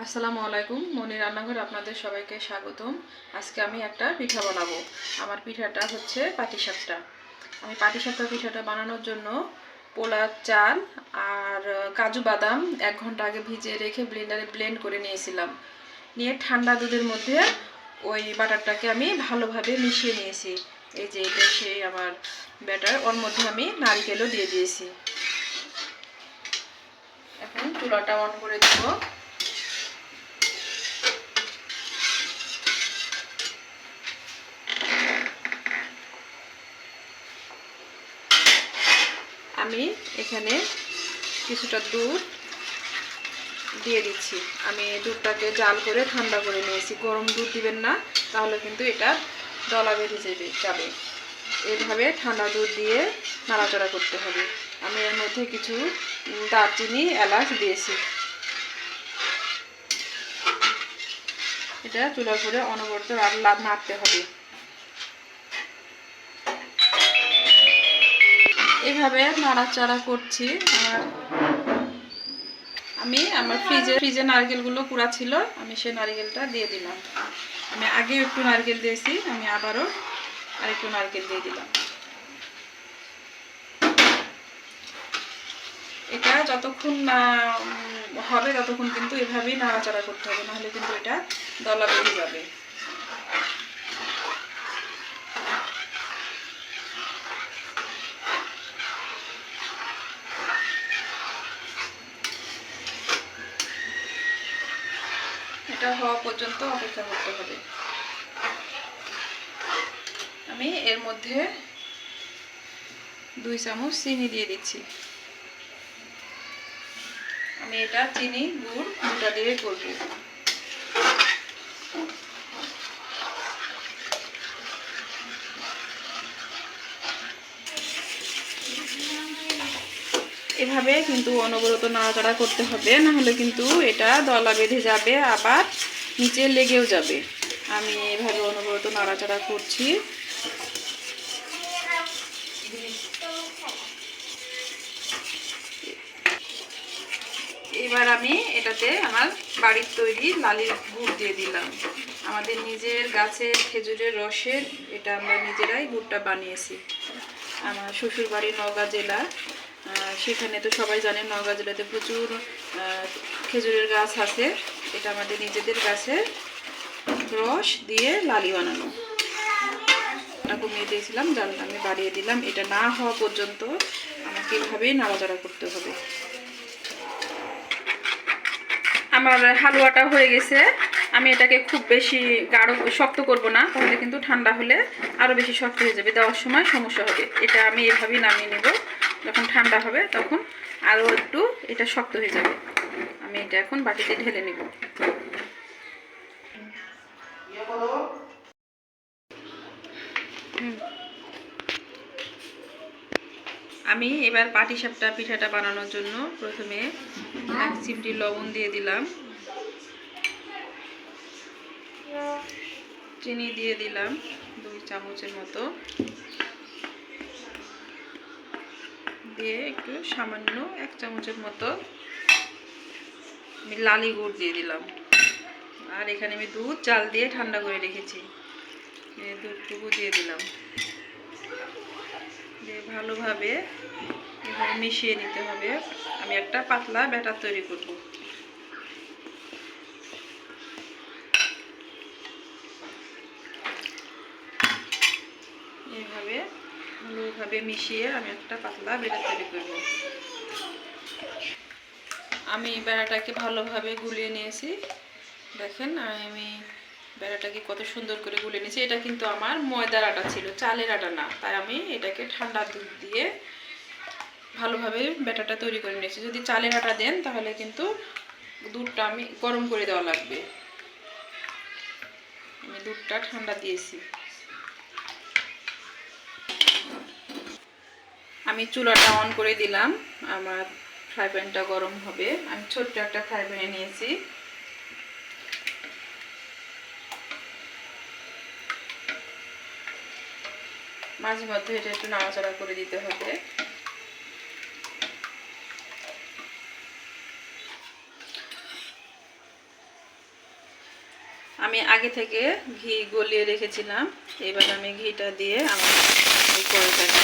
আসসালামু আলাইকুম, মনির রান্নাঘর আপনাদের সবাইকে স্বাগতম। আজকে আমি একটা পিঠা বানাবো। আমার পিঠাটা হচ্ছে পাটিসাপটা। আমি পাটিসাপটা পিঠাটা বানানোর জন্য পোলা চাল আর কাজু বাদাম 1 ঘন্টা আগে ভিজিয়ে রেখে ব্লেন্ডারে ব্লেন্ড করে নিয়েছিলাম। নিয়ে ঠান্ডা দুধের মধ্যে ওই বাটারটাকে আমি ভালোভাবে মিশিয়ে নিয়েছি। এই যে এটা সেই আমার ব্যাটার। ওর মধ্যে আমি নারকেলও দিয়ে দিয়েছি। এখন চুলাটা অন করে দেব। আমি এখানে কিছুটা দুধ দিয়ে দিচ্ছি। আমি দুধটাকে জাল করে ঠান্ডা করে নিয়েছি। গরম দুধ দিবেন না, তাহলে কিন্তু এটা দলা বেঁধে যাবে। এইভাবে ঠান্ডা দুধ দিয়ে নাড়াচাড়া করতে হবে। আমি এর মধ্যে কিছু দারচিনি এলাচ দিয়েছি। এটা চুলার উপরে অনবরত নাড়তে হবে। এভাবে নাড়াচাড়া করছি। আমি আমার ফ্রিজে নারকেলগুলো পুরা ছিল, আমি সেই নারকেলটা দিয়ে দিলাম। আমি আগেও একটু নারকেল দিয়েছি, আমি আবারও আরেকটু নারকেল দিয়ে দিলাম। এটা যতক্ষণ না হবে ততক্ষণ কিন্তু এভাবেই নাড়াচাড়া করতে হবে, নাহলে কিন্তু এটা দলা বেঁধে যাবে। এটা হওয়া পর্যন্ত অপেক্ষা করতে হবে। আমি এর মধ্যে 2 চামচ চিনি দিয়ে দিচ্ছি। আমি এটা চিনি গুড় দুটা দিয়ে করব। এভাবে কিন্তু অনবরত নাড়াচাড়া করতে হবে, না হলে কিন্তু এটা দলা বেঁধে যাবে, আবার নিচে লেগেও যাবে। আমি এভাবে অনবরত নাড়াচাড়া করছি। এবার আমি এটাতে আমার বাড়ির তৈরি লালি গুড় দিয়ে দিলাম। আমাদের নিজের গাছের খেজুরের রসের এটা আমরা নিজেরাই গুড়টা বানিয়েছি। আমার শ্বশুর বাড়ি নওগাঁ জেলা। সেখানে তো সবাই জানে নওগাঁ জেলাতে প্রচুর খেজুরের গাছ আছে। এটা আমাদের নিজেদের গাছের রস দিয়ে লালি বানানো। এটা কমিয়ে দিয়েছিলাম, জালটা আমি বাড়িয়ে দিলাম। এটা না হওয়া পর্যন্ত আমাকে এভাবেই নাড়াচাড়া করতে হবে। আমার হালুয়াটা হয়ে গেছে। আমি এটাকে খুব বেশি গাঢ় শক্ত করব না, তাহলে কিন্তু ঠান্ডা হলে আরও বেশি শক্ত হয়ে যাবে, দেওয়ার সময় সমস্যা হবে। এটা আমি এভাবেই নামিয়ে নেব। যখন ঠান্ডা হবে তখন আরও একটু এটা শক্ত হয়ে যাবে। আমি এটা এখন বাটিতে ঢেলে নেব। আমি এবার পাটিসাপটা পিঠাটা বানানোর জন্য প্রথমে 1 চিমটি লবণ দিয়ে দিলাম, চিনি দিয়ে দিলাম 2 চামচের মতো, দিয়ে একটু সামান্য 1 চামচের মতো আমি লালি গুড় দিয়ে দিলাম। আর এখানে আমি দুধ চাল দিয়ে ঠান্ডা করে রেখেছি, দুধটুকু দিয়ে দিলাম। দিয়ে ভালোভাবে এভাবে মিশিয়ে নিতে হবে। আমি একটা পাতলা ব্যাটার তৈরি করব। এইভাবে ভালোভাবে মিশিয়ে আমি একটা পাতলা ব্যাটার তৈরি করব। আমি ব্যাটাটাকে ভালোভাবে গুলিয়ে নিয়েছি। দেখেন আমি ব্যাটাটাকে কত সুন্দর করে গুলিয়ে নিয়েছি। এটা কিন্তু আমার ময়দার আটা ছিল, চালের আটা না, তাই আমি এটাকে ঠান্ডা দুধ দিয়ে ভালোভাবে ব্যাটারটা তৈরি করে নিয়েছি। যদি চালের আটা দেন তাহলে কিন্তু দুধটা আমি গরম করে দেওয়া লাগবে। আমি দুধটা ঠান্ডা দিয়েছি। আমি চুলাটা অন করে দিলাম। আমার ফ্রাই প্যানটা গরম হবে। আমি ছোট্ট একটা ফ্রাই প্যানে নিয়েছি। মাঝে মধ্যে এটা একটু নাড়াচাড়া করে দিতে হবে। আমি আগে থেকে ঘি গলিয়ে রেখেছিলাম। এবার আমি ঘিটা দিয়ে আমার এই কড়াইটাকে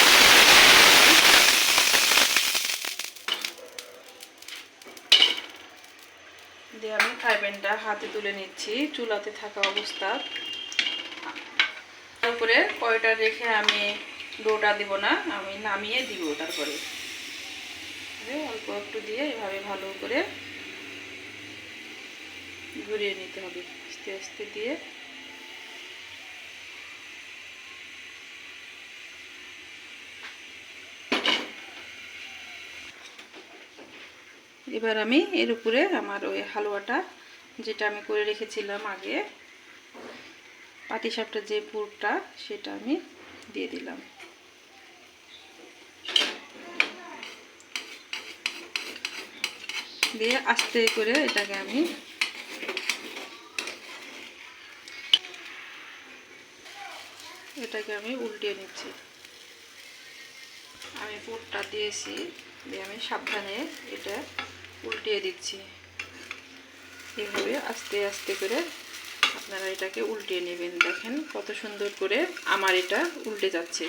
দিয়ে আমি ফ্রাই প্যানটা হাতে তুলে নিচ্ছি চুলাতে থাকা অবস্থা। তারপরে কড়াইটা রেখে আমি ডোটা দিব না, আমি নামিয়ে দিব। তারপরে অল্প একটু দিয়ে এভাবে ভালো করে ঘুরিয়ে নিতে হবে আস্তে আস্তে দিয়ে। এবার আমি এর উপরে আমার ওই হালুয়াটা যেটা আমি করে রেখেছিলাম আগে, পাটিসাপটার যে পুরটা সেটা আমি দিয়ে দিলাম। দিয়ে আস্তে করে এটাকে আমি উল্টিয়ে নিচ্ছি। আমি পুরটা দিয়েছি, দিয়ে আমি সাবধানে এটা উল্টিয়ে দিচ্ছি। এভাবে আস্তে আস্তে করে আপনারা এটাকে উল্টিয়ে নেবেন। দেখেন কত সুন্দর করে আমার এটা উল্টে যাচ্ছে।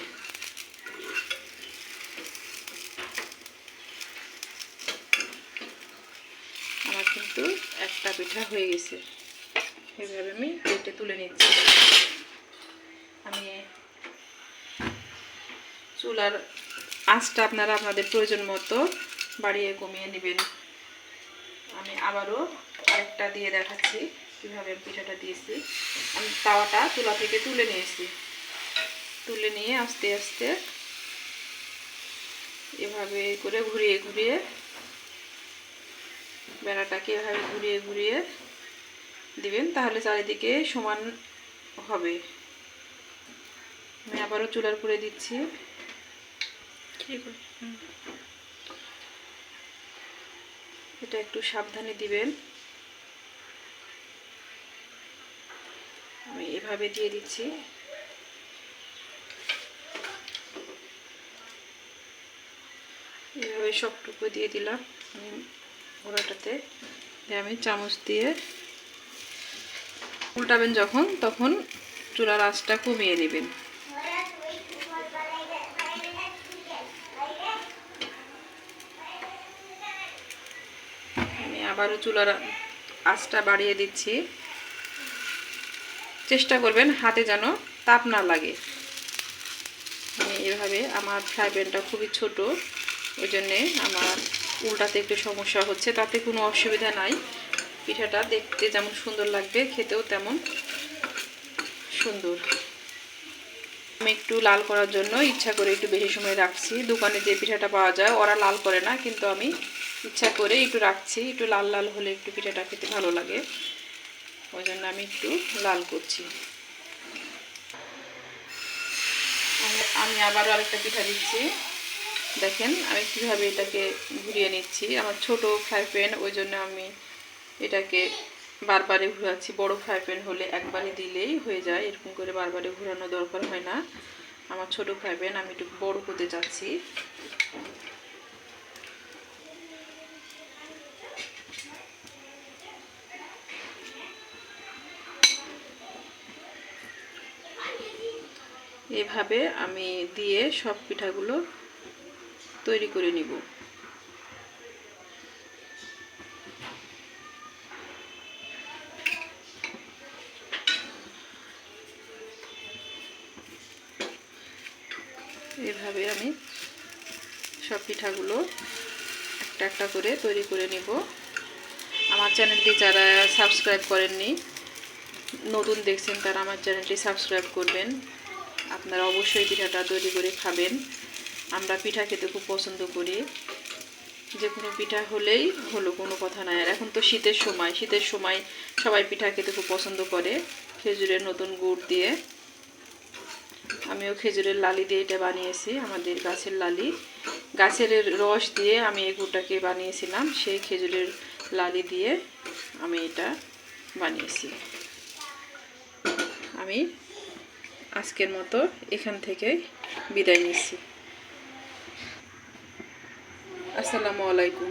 আমার কিন্তু একটা পিঠা হয়ে গেছে। এভাবে আমি প্লেটে তুলে নিচ্ছি। আমি চুলার আঁচটা আপনারা আপনাদের প্রয়োজন মতো বাড়িয়ে কমিয়ে নেবেন। আমি আবারও আরেকটা দিয়ে দেখাচ্ছি কীভাবে পিঠাটা দিয়েছি। আমি তাওয়াটা চুলা থেকে তুলে নিয়েছি, তুলে নিয়ে আস্তে আস্তে এভাবে করে ঘুরিয়ে ঘুরিয়ে বেড়াটাকে এভাবে ঘুরিয়ে ঘুরিয়ে দিবেন, তাহলে চারিদিকে সমান হবে। আমি আবারও চুলার উপরে দিচ্ছি। এটা একটু সাবধানে দিবেন। আমি এভাবে দিয়ে দিচ্ছি। এভাবে সবটুকু দিয়ে দিলাম আমি গোড়াটাতে। আমি চামচ দিয়ে উল্টাবেন যখন, তখন চুলার আঁচটা কমিয়ে নেবেন। আমি আবারও চুলার আঁচটা বাড়িয়ে দিচ্ছি। চেষ্টা করবেন হাতে যেন তাপ না লাগে। আমি এভাবে, আমার ফ্রাই প্যানটা খুবই ছোট, ওই জন্যে আমার উল্টাতে একটু সমস্যা হচ্ছে। তাতে কোনো অসুবিধা নাই। পিঠাটা দেখতে যেমন সুন্দর লাগবে, খেতেও তেমন সুন্দর। আমি একটু লাল করার জন্য ইচ্ছা করে একটু বেশি সময় রাখছি। দোকানে যে পিঠাটা পাওয়া যায় ওরা লাল করে না, কিন্তু আমি ইচ্ছা করে একটু রাখছি। একটু লাল লাল হলে একটু পিঠাটা খেতে ভালো লাগে, ওই জন্য আমি একটু লাল করছি। আমি আবারও আরেকটা পিঠা দিচ্ছি। দেখেন আমি কীভাবে এটাকে ঘুরিয়ে নিচ্ছি। আমার ছোট ফ্রাই প্যান, ওই জন্য আমি এটাকে বারবারে ঘোরাচ্ছি। বড় ফ্রাই প্যান হলে একবারে দিলেই হয়ে যায়, এরকম করে বারবারে ঘোরানোর দরকার হয় না। আমার ছোট ফ্রাই প্যান, আমি একটু বড় করতে চাচ্ছি। এভাবে আমি দিয়ে সব পিঠাগুলো তৈরি করে নিব। এভাবে আমি সব পিঠাগুলো একটা একটা করে তৈরি করে নিব। আমার চ্যানেলটি যারা সাবস্ক্রাইব করেননি, নতুন দেখছেন, তারা আমার চ্যানেলটি সাবস্ক্রাইব করবেন। আপনারা অবশ্যই পিঠাটা তৈরি করে খাবেন। আমরা পিঠা খেতে খুব পছন্দ করি। যে কোনো পিঠা হলেই হলো, কোনো কথা নাই। আর এখন তো শীতের সময় সবাই পিঠা খেতে খুব পছন্দ করে, খেজুরের নতুন গুড় দিয়ে। আমিও খেজুরের লালি দিয়ে এটা বানিয়েছি, আমাদের গাছের লালি, গাছের রস দিয়ে আমি এই গুড়টাকে বানিয়েছিলাম। সেই খেজুরের লালি দিয়ে আমি এটা বানিয়েছি। আমি আজকের মতো এখান থেকে বিদায় নিচ্ছি। আসসালামু আলাইকুম।